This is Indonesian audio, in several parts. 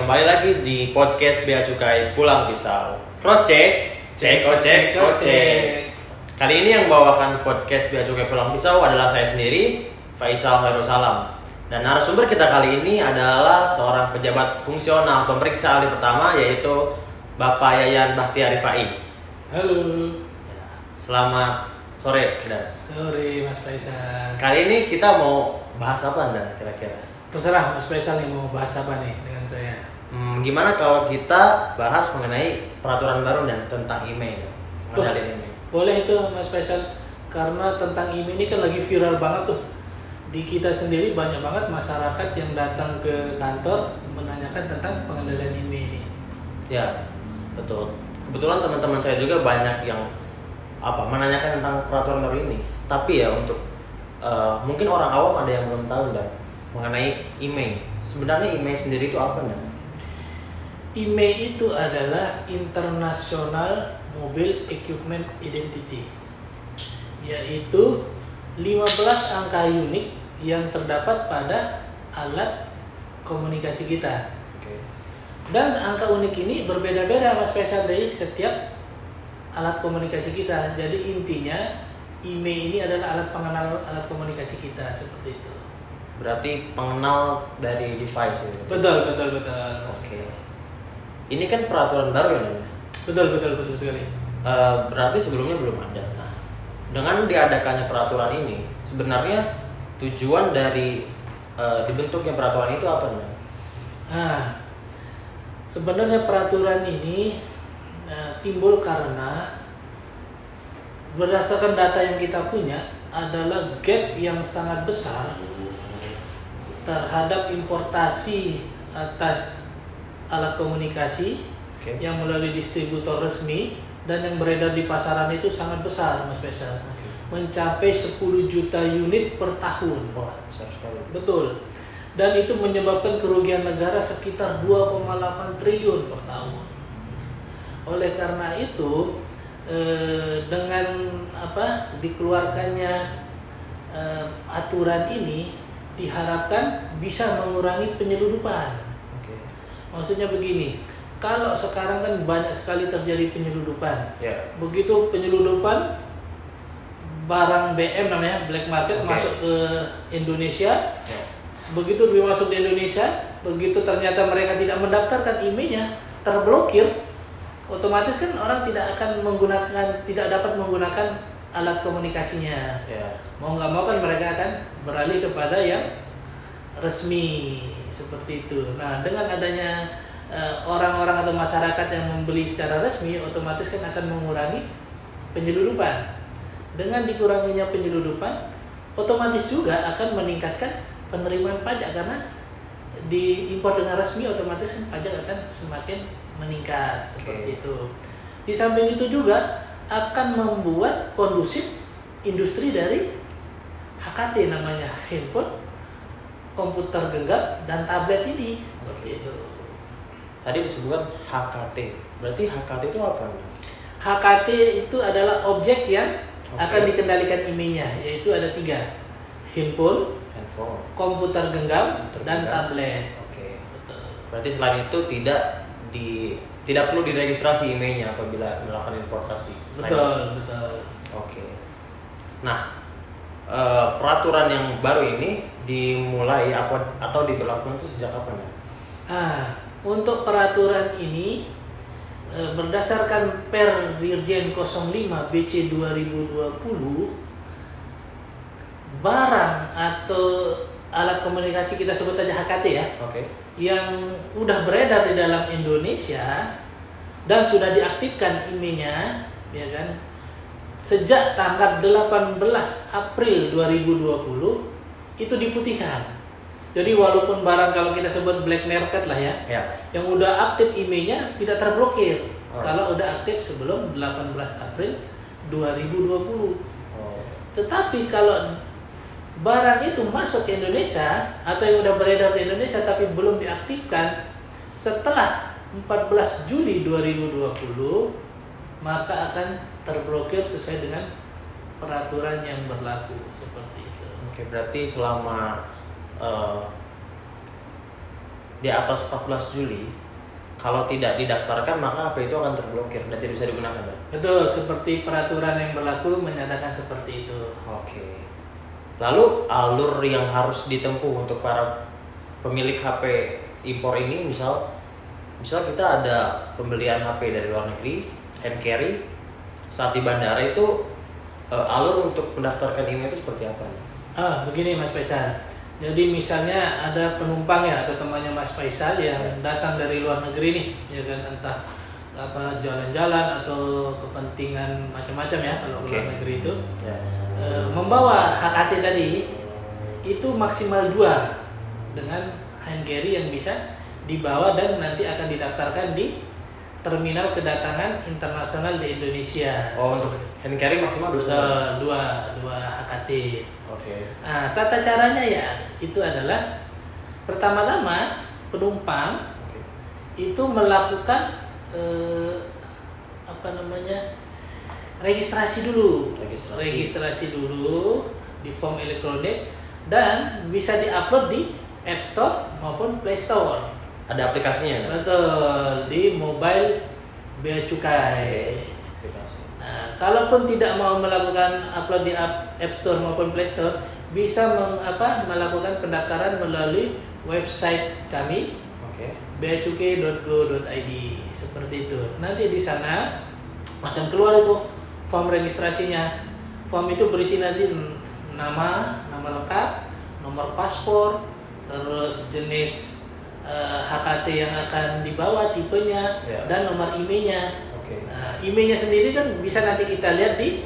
kembali lagi di podcast Bea Cukai Pulang Pisau. Cross check, cek. Kali ini yang membawakan podcast Bea Cukai Pulang Pisau adalah saya sendiri, Faisal Hairul-Salam. Dan narasumber kita kali ini adalah seorang pejabat fungsional pemeriksa ahli pertama, yaitu Bapak Yayan Bakhtiar Rifai. Halo. Selamat sore, Dan. Sore Mas Faisal. Kali ini kita mau bahas apa, Dan, kira-kira? Terserah Mas Faisal nih mau bahas apa nih dengan saya. Gimana kalau kita bahas mengenai peraturan baru dan tentang email? Mengenalin email. Boleh itu Mas Faisal, karena tentang email ini kan lagi viral banget tuh. Di kita sendiri banyak banget masyarakat yang datang ke kantor menanyakan tentang pengendalian email ini. Ya, betul. Kebetulan teman-teman saya juga banyak yang menanyakan tentang peraturan baru ini. Tapi ya untuk mungkin orang awam ada yang belum tahu, Dan, mengenai email. Sebenarnya email sendiri itu apa, Dan? IMEI itu adalah International Mobile Equipment Identity, yaitu 15 angka unik yang terdapat pada alat komunikasi kita. Oke. Dan angka unik ini berbeda-beda Mas Faisal dari setiap alat komunikasi kita. Jadi intinya IMEI ini adalah alat pengenal alat komunikasi kita, seperti itu. Berarti pengenal dari device itu. Betul. Oke. Ini kan peraturan baru ya, Dan? Betul sekali. Berarti sebelumnya belum ada. Nah, dengan diadakannya peraturan ini, sebenarnya tujuan dari dibentuknya peraturan itu apa, Dan? Nah, sebenarnya peraturan ini timbul karena berdasarkan data yang kita punya adalah gap yang sangat besar terhadap importasi atas alat komunikasi yang melalui distributor resmi dan yang beredar di pasaran itu sangat besar, Mas Faisal. Mencapai 10 juta unit per tahun. Wah, besar sekali. Betul. Dan itu menyebabkan kerugian negara sekitar 2,8 triliun per tahun. Oleh karena itu, dengan dikeluarkannya aturan ini diharapkan bisa mengurangi penyeludupan. Maksudnya begini, kalau sekarang kan banyak sekali terjadi penyeludupan. Begitu penyeludupan barang BM namanya black market masuk ke Indonesia. Begitu dia masuk ke Indonesia, begitu ternyata mereka tidak mendaftarkan emailnya, terblokir, otomatis kan orang tidak dapat menggunakan alat komunikasinya. Mau nggak mau kan mereka akan beralih kepada yang resmi, seperti itu. Nah, dengan adanya orang-orang atau masyarakat yang membeli secara resmi, otomatis kan akan mengurangi penyeludupan. Dengan dikuranginya penyeludupan, otomatis juga akan meningkatkan penerimaan pajak, karena diimpor dengan resmi, otomatis kan pajak akan semakin meningkat, seperti itu. Di samping itu juga akan membuat kondusif industri dari HKT, namanya handphone, komputer genggam, dan tablet ini, seperti itu. Tadi disebutkan HKT. Berarti HKT itu apa? HKT itu adalah objek yang akan dikendalikan emailnya, yaitu ada 3. Handphone, komputer genggam, dan tablet. Betul. Berarti selain itu tidak perlu diregistrasi emailnya apabila melakukan importasi. Betul. Nah, peraturan yang baru ini dimulai atau diberlakukan itu sejak kapan, ya? Untuk peraturan ini berdasarkan Per Dirjen 05 BC 2020, barang atau alat komunikasi, kita sebut aja HKT ya, yang udah beredar di dalam Indonesia dan sudah diaktifkan emailnya, ya kan, sejak tanggal 18 April 2020 itu diputihkan. Jadi walaupun barang, kalau kita sebut black market lah ya, yang udah aktif emailnya tidak terblokir kalau udah aktif sebelum 18 April 2020. Tetapi kalau barang itu masuk ke Indonesia atau yang udah beredar di Indonesia tapi belum diaktifkan setelah 14 Juli 2020, maka akan terblokir sesuai dengan peraturan yang berlaku, seperti itu. Berarti selama di atas 14 Juli kalau tidak didaftarkan maka HP itu akan terblokir dan tidak bisa digunakan. Betul, seperti peraturan yang berlaku menyatakan seperti itu. Oke. Lalu alur yang harus ditempuh untuk para pemilik HP impor ini, misal kita ada pembelian HP dari luar negeri, hand carry, saat di bandara itu alur untuk mendaftarkan email itu seperti apa? Begini Mas Faisal. Jadi misalnya ada penumpang ya atau temannya Mas Faisal yang datang dari luar negeri nih, ya kan, entah apa jalan-jalan atau kepentingan macam-macam ya kalau luar negeri itu. Membawa HKT tadi itu maksimal 2 dengan hand carry yang bisa dibawa dan nanti akan didaftarkan di terminal kedatangan internasional di Indonesia. Untuk hand carry maksimal 2 HKT. Oke. Nah, tata caranya ya itu adalah pertama-tama penumpang itu melakukan registrasi dulu di form elektronik dan bisa diupload di App Store maupun Play Store. Ada aplikasinya? Betul, di mobile Bea Cukai. Nah, kalaupun tidak mau melakukan upload di App Store maupun Play Store, bisa melakukan pendaftaran melalui website kami, beacukai.go.id, seperti itu. Nanti di sana akan keluar itu form registrasinya. Form itu berisi nanti nama lengkap, nomor paspor, terus jenis HKT yang akan dibawa, tipenya, dan nomor emailnya. Nah, emailnya sendiri kan bisa nanti kita lihat di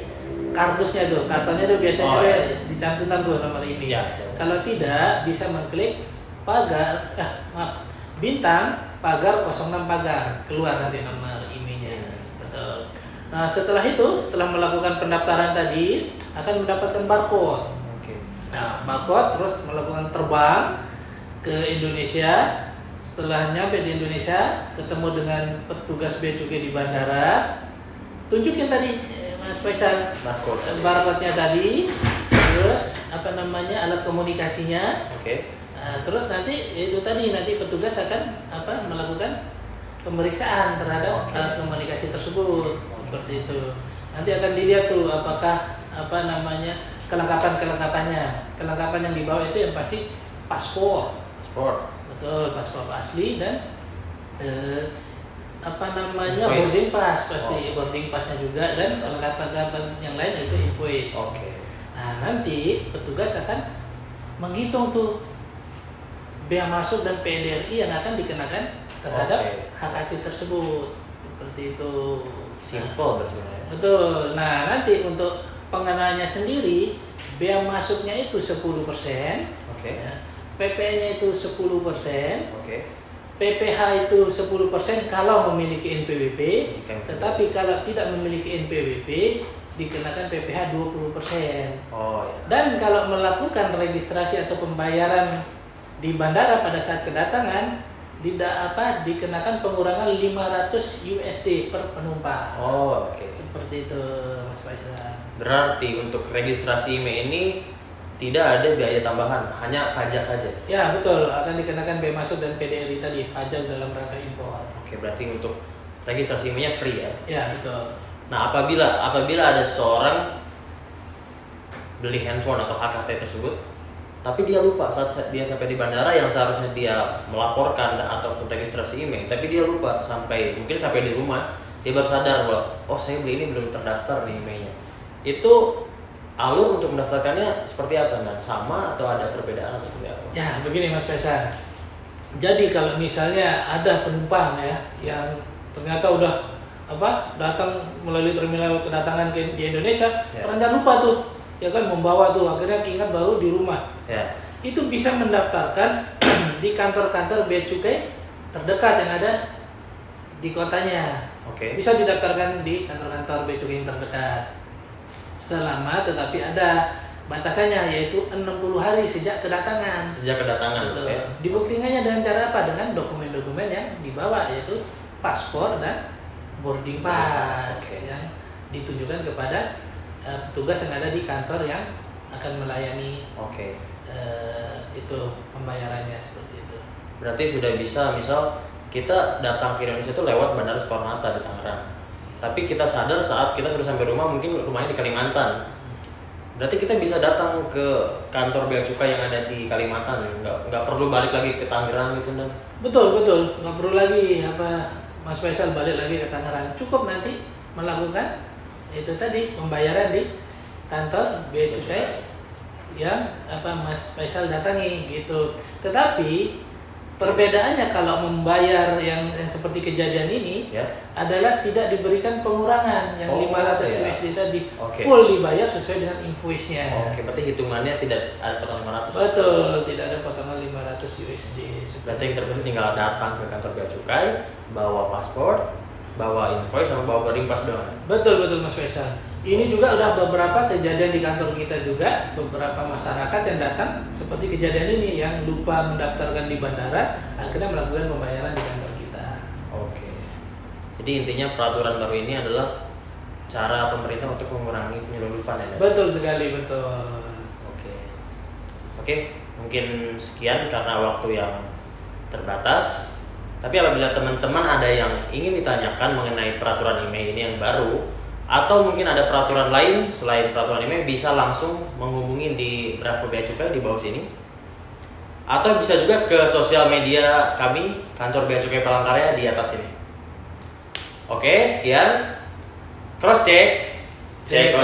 kardusnya tuh. Kartunya tuh biasanya dicantumkan tuh nomor email. Kalau tidak, bisa mengklik bintang pagar 06 pagar, keluar nanti nomor emailnya. Betul. Nah, setelah melakukan pendaftaran tadi akan mendapatkan barcode. Nah, barcode terus melakukan terbang ke Indonesia. Setelah nyampe di Indonesia, ketemu dengan petugas bea cukai di bandara, tunjukin tadi Mas Faisal barcode-nya tadi, terus alat komunikasinya. Nah, terus nanti petugas akan melakukan pemeriksaan terhadap alat komunikasi tersebut, seperti itu. Nanti akan dilihat tuh apakah kelengkapannya. Kelengkapan yang dibawa itu yang pasti paspor. Betul, paspor asli dan boarding pass, pasti boarding passnya juga, dan kelengkapan yang lain itu invoice. Nah, nanti petugas akan menghitung tuh bea masuk dan PNRI yang akan dikenakan terhadap HKT tersebut, seperti itu. Simple sebenarnya. Betul. Nah, nanti untuk pengenaannya sendiri, bea masuknya itu 10%. PPN-nya itu 10%, PPH itu 10% kalau memiliki NPWP, tetapi kalau tidak memiliki NPWP dikenakan PPH 20%. Dan kalau melakukan registrasi atau pembayaran di bandara pada saat kedatangan dikenakan pengurangan 500 USD per penumpang. Seperti itu, Mas Faisal. Berarti untuk registrasi email ini tidak ada biaya tambahan, hanya pajak aja. Ya, betul, akan dikenakan bea masuk dan PDRI tadi, pajak dalam rangka impor. Berarti untuk registrasi emailnya free ya? Ya, betul. Nah, apabila ada seorang beli handphone atau HKT tersebut, tapi dia lupa saat dia sampai di bandara yang seharusnya dia melaporkan ataupun registrasi email, tapi dia lupa mungkin sampai di rumah, dia baru sadar bahwa saya beli ini belum terdaftar nih emailnya. Itu alur untuk mendaftarkannya seperti apa? Sama atau ada perbedaan atau seperti apa? Ya, begini Mas Faisal. Jadi kalau misalnya ada penumpang ya yang ternyata udah datang melalui terminal kedatangan di Indonesia, ternyata lupa tuh, ya kan, membawa tuh, akhirnya keingat baru di rumah. Itu bisa mendaftarkan di kantor-kantor bea cukai terdekat yang ada di kotanya. Bisa didaftarkan di kantor-kantor bea cukai yang terdekat. Tetapi ada batasannya, yaitu 60 hari sejak kedatangan. Betul. Dibuktikannya dengan cara apa? Dengan dokumen-dokumen yang dibawa, yaitu paspor dan boarding pass yang ditunjukkan kepada petugas yang ada di kantor yang akan melayani itu pembayarannya, seperti itu. berarti sudah bisa, misal kita datang ke Indonesia itu lewat Bandara Soekarno-Hatta di Tangerang. Tapi kita sadar saat kita sudah sampai rumah, mungkin rumahnya di Kalimantan. Berarti kita bisa datang ke kantor Bea Cukai yang ada di Kalimantan, nggak perlu balik lagi ke Tangerang gitu kan? Betul, nggak perlu lagi Mas Faisal balik lagi ke Tangerang. Cukup nanti melakukan itu tadi pembayaran di kantor Bea Cukai yang Mas Faisal datangi gitu. Tetapi perbedaannya kalau membayar yang seperti kejadian ini adalah tidak diberikan pengurangan yang 500 USD tadi, full dibayar sesuai dengan invoice-nya. Oke, berarti hitungannya tidak ada potongan 500. Betul, tidak ada potongan 500 USD. Berarti yang terpenting tinggal datang ke kantor Bea Cukai, bawa paspor, bawa invoice sama bawa boarding pass doang. Betul Mas Faisal. Ini juga udah beberapa kejadian di kantor kita juga, beberapa masyarakat yang datang seperti kejadian ini yang lupa mendaftarkan di bandara, akhirnya melakukan pembayaran di kantor kita. Oke. Jadi intinya peraturan baru ini adalah cara pemerintah untuk mengurangi penyelundupan ya? Betul sekali, betul. Oke, mungkin sekian karena waktu yang terbatas. Tapi apabila teman-teman ada yang ingin ditanyakan mengenai peraturan IMEI ini yang baru, atau mungkin ada peraturan lain selain peraturan IMEI, bisa langsung menghubungi di Bravo Bea Cukai di bawah sini, atau bisa juga ke sosial media kami, kantor Bea Cukai Palangkaraya di atas ini. Oke, sekian. Cross check. Cek.